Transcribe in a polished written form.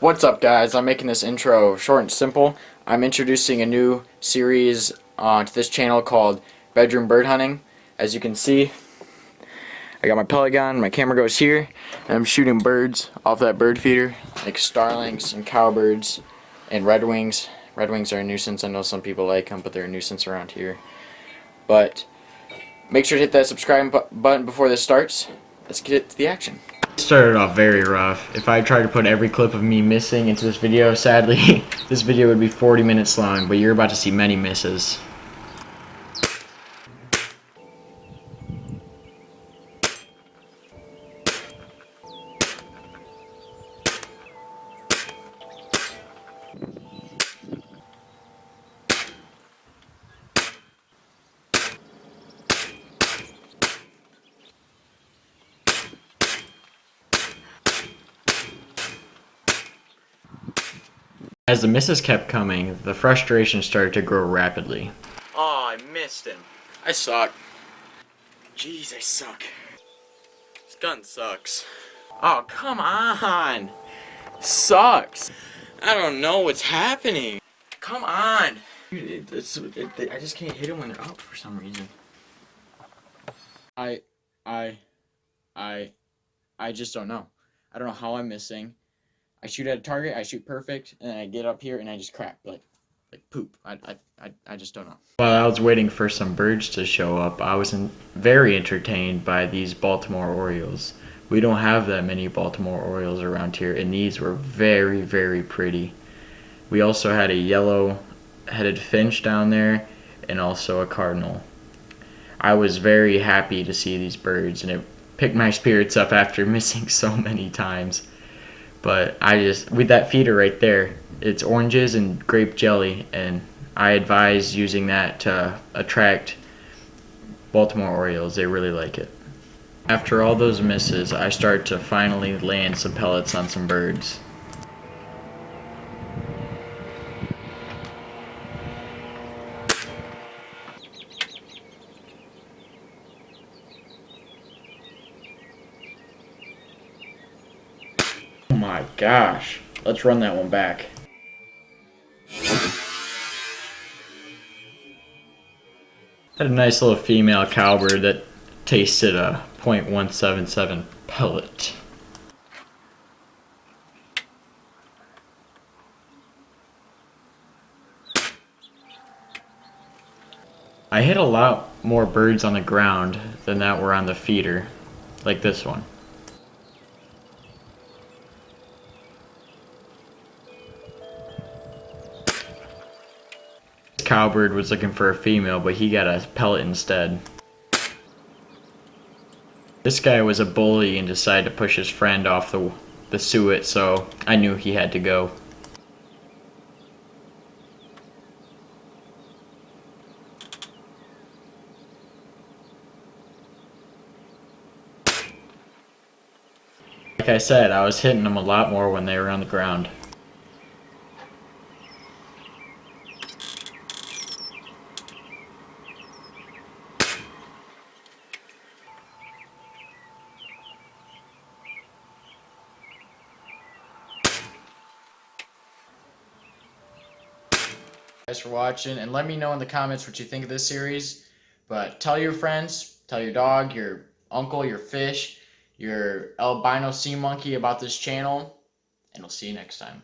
What's up, guys? I'm making this intro short and simple. I'm introducing a new series to this channel called Bedroom Bird Hunting. As you can see, I got my pellet gun, my camera goes here, and I'm shooting birds off that bird feeder, like starlings and cowbirds and redwings. Redwings are a nuisance. I know some people like them, but they're a nuisance around here. But make sure to hit that subscribe button before this starts. Let's get to the action. Started off very rough. If I tried to put every clip of me missing into this video, sadly, this video would be 40 minutes long, but you're about to see many misses. As the misses kept coming, the frustration started to grow rapidly. Oh, I missed him. I suck. Jeez, I suck. This gun sucks. Oh, come on. Sucks. I don't know what's happening. Come on. Dude, I just can't hit them when they're up for some reason. I just don't know. I don't know how I'm missing. I shoot at a target, I shoot perfect, and then I get up here and I just crack like poop. I just don't know. While I was waiting for some birds to show up, I was very entertained by these Baltimore Orioles. We don't have that many Baltimore Orioles around here, and these were very, very pretty. We also had a yellow-headed finch down there, and also a cardinal. I was very happy to see these birds, and it picked my spirits up after missing so many times. But with that feeder right there, it's oranges and grape jelly, and I advise using that to attract Baltimore Orioles. They really like it. After all those misses, I started to finally land some pellets on some birds. Oh my gosh, let's run that one back. Had a nice little female cowbird that tasted a .177 pellet. I hit a lot more birds on the ground than that were on the feeder, like this one. Cowbird was looking for a female, but he got a pellet instead. This guy was a bully and decided to push his friend off the suet, so I knew he had to go. Like I said, I was hitting them a lot more when they were on the ground. Thanks for watching, and let me know in the comments what you think of this series. But tell your friends, tell your dog, your uncle, your fish, your albino sea monkey about this channel, and we'll see you next time.